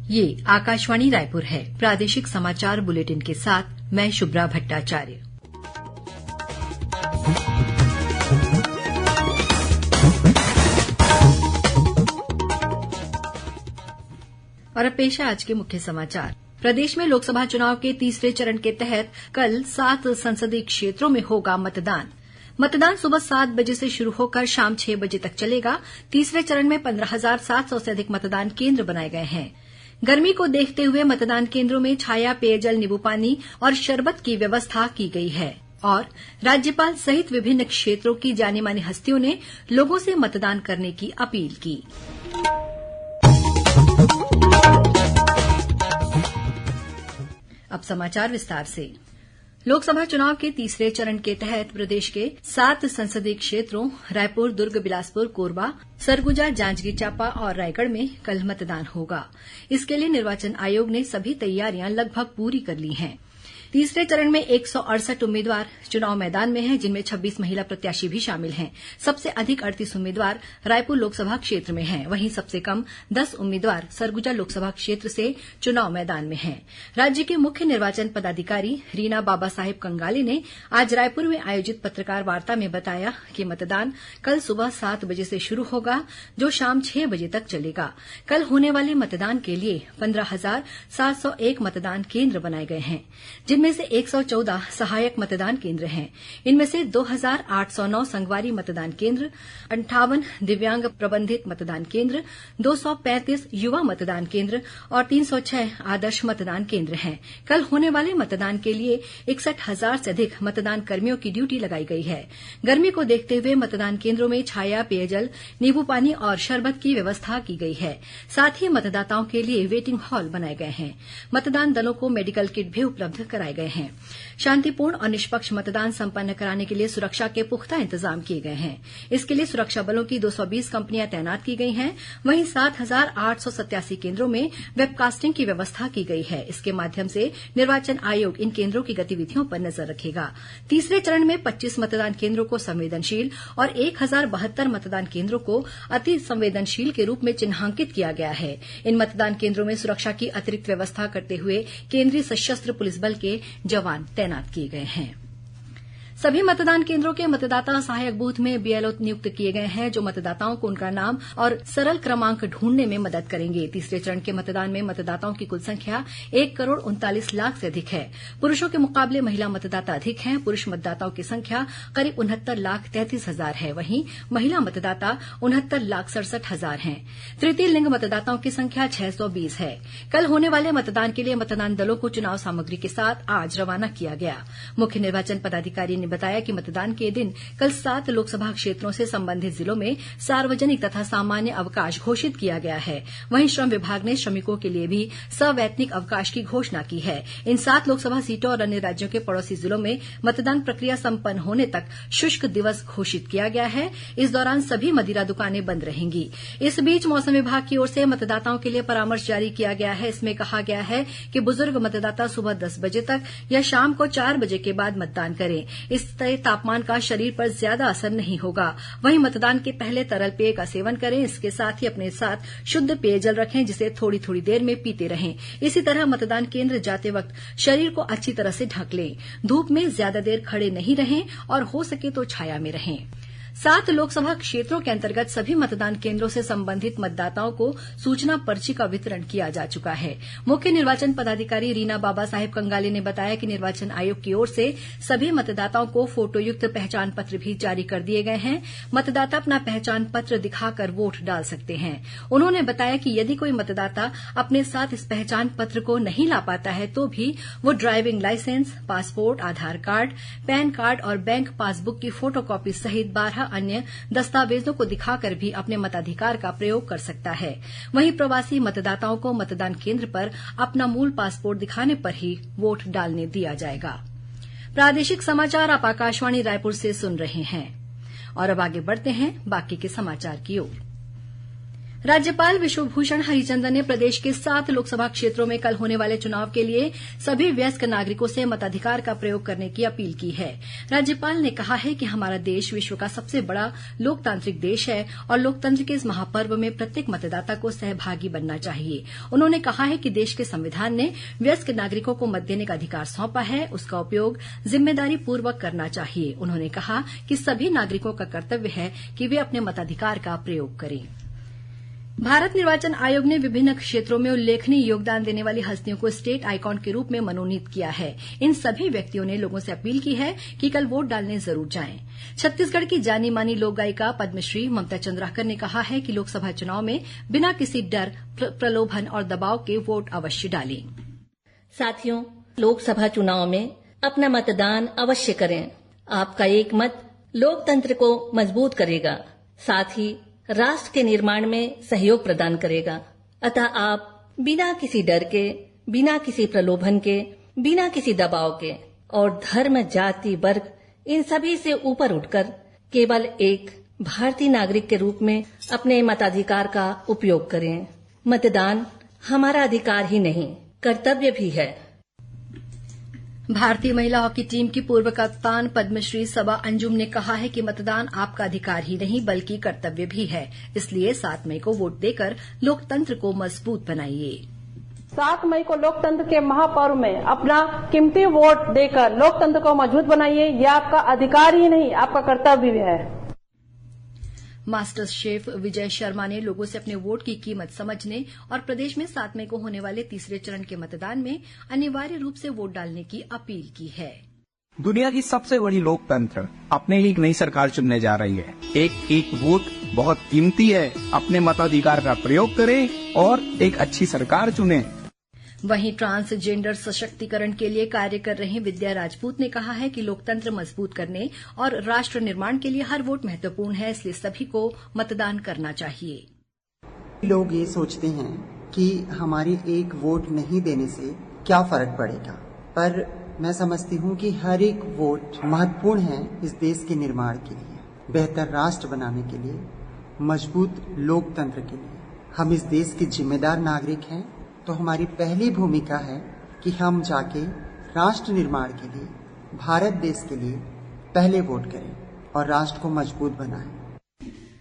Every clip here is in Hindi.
ये आकाशवाणी रायपुर है। प्रादेशिक समाचार बुलेटिन के साथ मैं शुभ्रा भट्टाचार्य। और अब पेश है आज के मुख्य समाचार। प्रदेश में लोकसभा चुनाव के तीसरे चरण के तहत कल 7 संसदीय क्षेत्रों में होगा मतदान। मतदान सुबह 7 बजे से शुरू होकर शाम 6 बजे तक चलेगा। तीसरे चरण में 15,700 से अधिक मतदान केंद्र बनाए गए हैं। गर्मी को देखते हुए मतदान केंद्रों में छाया, पेयजल, नींबू पानी और शरबत की व्यवस्था की गई है। और राज्यपाल सहित विभिन्न क्षेत्रों की जानी मानी हस्तियों ने लोगों से मतदान करने की अपील की। अब समाचार विस्तार से। लोकसभा चुनाव के तीसरे चरण के तहत प्रदेश के 7 संसदीय क्षेत्रों रायपुर, दुर्ग, बिलासपुर, कोरबा, सरगुजा, जांजगीर चांपा और रायगढ़ में कल मतदान होगा। इसके लिए निर्वाचन आयोग ने सभी तैयारियां लगभग पूरी कर ली हैं। तीसरे चरण में 168 उम्मीदवार चुनाव मैदान में हैं, जिनमें 26 महिला प्रत्याशी भी शामिल हैं। सबसे अधिक 38 उम्मीदवार रायपुर लोकसभा क्षेत्र में हैं। वहीं सबसे कम 10 उम्मीदवार सरगुजा लोकसभा क्षेत्र से चुनाव मैदान में हैं। राज्य के मुख्य निर्वाचन पदाधिकारी रीना बाबा साहेब कंगाले ने आज रायपुर में आयोजित पत्रकार वार्ता में बताया कि मतदान कल सुबह 7 बजे से शुरू होगा, जो शाम 6 बजे तक चलेगा। कल होने वाले मतदान के लिए 15,701 मतदान केंद्र बनाए गए हैं, जिनमें से 114 सहायक मतदान केंद्र हैं। इनमें से 2,809 संगवारी मतदान केंद्र, 58 दिव्यांग प्रबंधित मतदान केंद्र, 235 युवा मतदान केंद्र और 306 आदर्श मतदान केंद्र हैं। कल होने वाले मतदान के लिए 61,000 से अधिक मतदान कर्मियों की ड्यूटी लगाई गई है। गर्मी को देखते हुए मतदान केंद्रों में छाया, पेयजल, नींबू पानी और शरबत की व्यवस्था की गई है। साथ ही मतदाताओं के लिए वेटिंग हॉल बनाए गए हैं। मतदान दलों को मेडिकल किट भी उपलब्ध कराए गए हैं। शांतिपूर्ण और निष्पक्ष मतदान संपन्न कराने के लिए सुरक्षा के पुख्ता इंतजाम किए गए हैं। इसके लिए सुरक्षा बलों की 220 कंपनियां तैनात की गई हैं। वहीं 7,887 केंद्रों में वेबकास्टिंग की व्यवस्था की गई है। इसके माध्यम से निर्वाचन आयोग इन केंद्रों की गतिविधियों पर नजर रखेगा। तीसरे चरण में 25 मतदान केंद्रों को संवेदनशील और 1,072 मतदान केंद्रों को अति संवेदनशील के रूप में चिन्हांकित किया गया है। इन मतदान केंद्रों में सुरक्षा की अतिरिक्त व्यवस्था करते हुए केंद्रीय सशस्त्र पुलिस बल के जवान तैनात किए गए हैं। सभी मतदान केंद्रों के मतदाता सहायक बूथ में बीएलओ नियुक्त किए गए हैं, जो मतदाताओं को उनका नाम और सरल क्रमांक ढूंढने में मदद करेंगे। तीसरे चरण के मतदान में मतदाताओं की कुल संख्या 1,39,00,000 से अधिक है। पुरुषों के मुकाबले महिला मतदाता अधिक हैं। पुरुष मतदाताओं की संख्या करीब 69,33,000 है। वहीं महिला मतदाता 69,67,000 हैं। तृतीय लिंग मतदाताओं की संख्या 620 है। कल होने वाले मतदान के लिए मतदान दलों को चुनाव सामग्री के साथ आज रवाना किया गया। मुख्य निर्वाचन पदाधिकारी ने बताया कि मतदान के दिन कल 7 लोकसभा क्षेत्रों से संबंधित जिलों में सार्वजनिक तथा सामान्य अवकाश घोषित किया गया है। वहीं श्रम विभाग ने श्रमिकों के लिए भी सवैतनिक अवकाश की घोषणा की है। इन 7 लोकसभा सीटों और अन्य राज्यों के पड़ोसी जिलों में मतदान प्रक्रिया संपन्न होने तक शुष्क दिवस घोषित किया गया है। इस दौरान सभी मदिरा दुकानें बंद रहेंगी। इस बीच मौसम विभाग की ओर से मतदाताओं के लिए परामर्श जारी किया गया है। इसमें कहा गया है कि बुजुर्ग मतदाता सुबह 10 बजे तक या शाम को 4 बजे के बाद मतदान करें। इससे तापमान का शरीर पर ज्यादा असर नहीं होगा। वहीं मतदान के पहले तरल पेय का सेवन करें। इसके साथ ही अपने साथ शुद्ध पेयजल रखें, जिसे थोड़ी थोड़ी देर में पीते रहें। इसी तरह मतदान केंद्र जाते वक्त शरीर को अच्छी तरह से ढक लें। धूप में ज्यादा देर खड़े नहीं रहें और हो सके तो छाया में रहें। 7 लोकसभा क्षेत्रों के अंतर्गत सभी मतदान केंद्रों से संबंधित मतदाताओं को सूचना पर्ची का वितरण किया जा चुका है। मुख्य निर्वाचन पदाधिकारी रीना बाबा साहेब कंगाले ने बताया कि निर्वाचन आयोग की ओर से सभी मतदाताओं को फोटोयुक्त पहचान पत्र भी जारी कर दिए गए हैं। मतदाता अपना पहचान पत्र दिखाकर वोट डाल सकते हैं। उन्होंने बताया कि यदि कोई मतदाता अपने साथ इस पहचान पत्र को नहीं ला पाता है तो भी वो ड्राइविंग लाइसेंस, पासपोर्ट, आधार कार्ड, पैन कार्ड और बैंक पासबुक की फोटोकॉपी सहित 12 अन्य दस्तावेजों को दिखाकर भी अपने मताधिकार का प्रयोग कर सकता है। वहीं प्रवासी मतदाताओं को मतदान केंद्र पर अपना मूल पासपोर्ट दिखाने पर ही वोट डालने दिया जाएगा। प्रादेशिक समाचार आप आकाशवाणी रायपुर से सुन रहे हैं और अब आगे बढ़ते हैं बाकी के समाचार की ओर। राज्यपाल विश्वभूषण हरिचंदन ने प्रदेश के 7 लोकसभा क्षेत्रों में कल होने वाले चुनाव के लिए सभी वयस्क नागरिकों से मताधिकार का प्रयोग करने की अपील की है। राज्यपाल ने कहा है कि हमारा देश विश्व का सबसे बड़ा लोकतांत्रिक देश है और लोकतंत्र के इस महापर्व में प्रत्येक मतदाता को सहभागी बनना चाहिए। उन्होंने कहा है कि देश के संविधान ने वयस्क नागरिकों को मत देने का अधिकार सौंपा है, उसका उपयोग जिम्मेदारी पूर्वक करना चाहिए। उन्होंने कहा कि सभी नागरिकों का कर्तव्य है कि वे अपने मताधिकार का प्रयोग करें। भारत निर्वाचन आयोग ने विभिन्न क्षेत्रों में उल्लेखनीय योगदान देने वाली हस्तियों को स्टेट आइकॉन के रूप में मनोनीत किया है। इन सभी व्यक्तियों ने लोगों से अपील की है कि कल वोट डालने जरूर जाएं। छत्तीसगढ़ की जानी मानी लोक गायिका पद्मश्री ममता चंद्राकर ने कहा है कि लोकसभा चुनाव में बिना किसी डर, प्रलोभन और दबाव के वोट अवश्य डालें। साथियों, लोकसभा चुनाव में अपना मतदान अवश्य करें। आपका एक मत लोकतंत्र को मजबूत करेगा, साथ ही राष्ट्र के निर्माण में सहयोग प्रदान करेगा। अतः आप बिना किसी डर के, बिना किसी प्रलोभन के, बिना किसी दबाव के और धर्म, जाति, वर्ग इन सभी से ऊपर उठकर केवल एक भारतीय नागरिक के रूप में अपने मताधिकार का उपयोग करें। मतदान हमारा अधिकार ही नहीं, कर्तव्य भी है। भारतीय महिला हॉकी टीम की पूर्व कप्तान पद्मश्री सबा अंजुम ने कहा है कि मतदान आपका अधिकार ही नहीं बल्कि कर्तव्य भी है। इसलिए 7 मई को वोट देकर लोकतंत्र को मजबूत बनाइए। 7 मई को लोकतंत्र के महापर्व में अपना कीमती वोट देकर लोकतंत्र को मजबूत बनाइए। यह आपका अधिकार ही नहीं, आपका कर्तव्य भी है। मास्टर शेफ विजय शर्मा ने लोगों से अपने वोट की कीमत समझने और प्रदेश में 7 मई को होने वाले तीसरे चरण के मतदान में अनिवार्य रूप से वोट डालने की अपील की है। दुनिया की सबसे बड़ी लोकतंत्र अपने लिए एक नई सरकार चुनने जा रही है। एक वोट बहुत कीमती है। अपने मताधिकार का प्रयोग करें और एक अच्छी सरकार चुनें। वहीं ट्रांसजेंडर सशक्तिकरण के लिए कार्य कर रही विद्या राजपूत ने कहा है कि लोकतंत्र मजबूत करने और राष्ट्र निर्माण के लिए हर वोट महत्वपूर्ण है, इसलिए सभी को मतदान करना चाहिए। लोग ये सोचते हैं कि हमारी एक वोट नहीं देने से क्या फर्क पड़ेगा, पर मैं समझती हूँ कि हर एक वोट महत्वपूर्ण है इस देश के निर्माण के लिए, बेहतर राष्ट्र बनाने के लिए, मजबूत लोकतंत्र के लिए। हम इस देश के जिम्मेदार नागरिक हैं, तो हमारी पहली भूमिका है कि हम जाके राष्ट्र निर्माण के लिए, भारत देश के लिए पहले वोट करें और राष्ट्र को मजबूत बनाएं।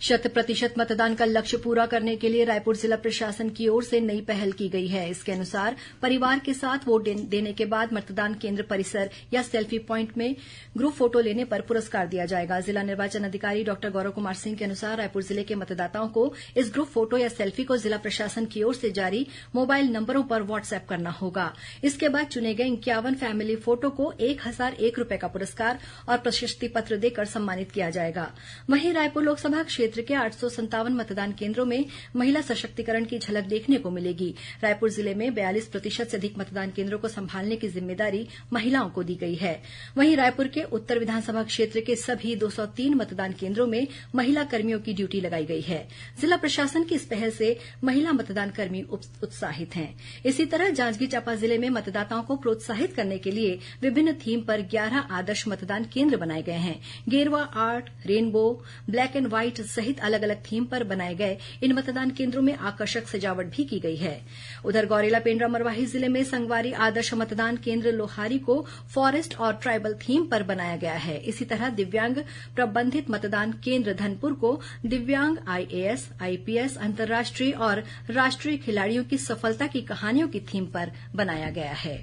100% मतदान का लक्ष्य पूरा करने के लिए रायपुर जिला प्रशासन की ओर से नई पहल की गई है। इसके अनुसार परिवार के साथ वोट देने के बाद मतदान केंद्र परिसर या सेल्फी प्वाइंट में ग्रुप फोटो लेने पर पुरस्कार दिया जाएगा। जिला निर्वाचन अधिकारी डॉ गौरव कुमार सिंह के अनुसार रायपुर जिले के मतदाताओं को इस ग्रुप फोटो या सेल्फी को जिला प्रशासन की ओर से जारी मोबाइल नंबरों पर व्हाट्सएप करना होगा। इसके बाद चुने गए 51 फैमिली फोटो को 1001 रूपये का पुरस्कार और प्रशस्ति पत्र देकर सम्मानित किया जाएगा। वहीं रायपुर लोकसभा क्षेत्र के 857 मतदान केंद्रों में महिला सशक्तिकरण की झलक देखने को मिलेगी। रायपुर जिले में 42% से अधिक मतदान केंद्रों को संभालने की जिम्मेदारी महिलाओं को दी गई है। वहीं रायपुर के उत्तर विधानसभा क्षेत्र के सभी 203 मतदान केंद्रों में महिला कर्मियों की ड्यूटी लगाई गई है। जिला प्रशासन की इस पहल से महिला मतदान कर्मी उत्साहित हैं। इसी तरह जांजगीर चांपा जिले में मतदाताओं को प्रोत्साहित करने के लिए विभिन्न थीम पर 11 आदर्श मतदान केंद्र बनाए गए हैं। गेरुआ art, rainbow, black and white सहित अलग अलग थीम पर बनाए गए इन मतदान केंद्रों में आकर्षक सजावट भी की गई है। उधर गौरेला पेंड्रा मरवाही जिले में संगवारी आदर्श मतदान केंद्र लोहारी को फॉरेस्ट और ट्राइबल थीम पर बनाया गया है। इसी तरह दिव्यांग प्रबंधित मतदान केंद्र धनपुर को दिव्यांग IAS, IPS, अंतर्राष्ट्रीय और राष्ट्रीय खिलाड़ियों की सफलता की कहानियों की थीम पर बनाया गया है।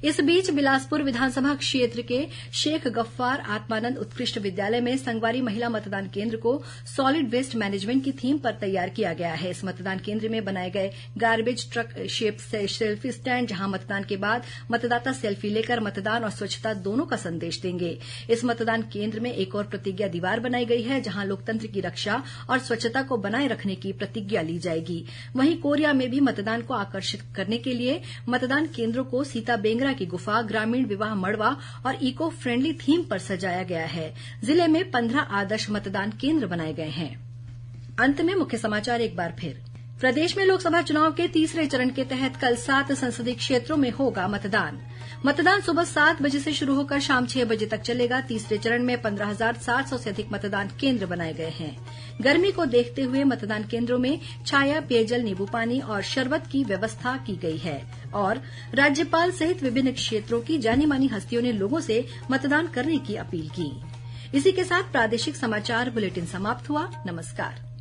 इस बीच बिलासपुर विधानसभा क्षेत्र के शेख गफ्फार आत्मानंद उत्कृष्ट विद्यालय में संगवारी महिला मतदान केंद्र को सॉलिड वेस्ट मैनेजमेंट की थीम पर तैयार किया गया है। इस मतदान केंद्र में बनाए गए गार्बेज ट्रक शेप से सेल्फी स्टैंड, जहां मतदान के बाद मतदाता सेल्फी लेकर मतदान और स्वच्छता दोनों का संदेश देंगे। इस मतदान केंद्र में एक और प्रतिज्ञा दीवार बनाई गई है, जहां लोकतंत्र की रक्षा और स्वच्छता को बनाए रखने की प्रतिज्ञा ली जाएगी। वहीं कोरिया में भी मतदान को आकर्षित करने के लिए मतदान केंद्रों को सीता बेंगरा की गुफा, ग्रामीण विवाह मड़वा और इको फ्रेंडली थीम पर सजाया गया है। जिले में 15 आदर्श मतदान केंद्र बनाए गए हैं। अंत में मुख्य समाचार एक बार फिर। प्रदेश में लोकसभा चुनाव के तीसरे चरण के तहत कल 7 संसदीय क्षेत्रों में होगा मतदान। मतदान सुबह 7 बजे से शुरू होकर शाम 6 बजे तक चलेगा। तीसरे चरण में 15,700 से अधिक मतदान केंद्र बनाए गए हैं। गर्मी को देखते हुए मतदान केंद्रों में छाया, पेयजल, नींबू पानी और शरबत की व्यवस्था की गई है। और राज्यपाल सहित विभिन्न क्षेत्रों की जानी मानी हस्तियों ने लोगों से मतदान करने की अपील की। इसी के साथ प्रादेशिक समाचार बुलेटिन समाप्त हुआ। नमस्कार।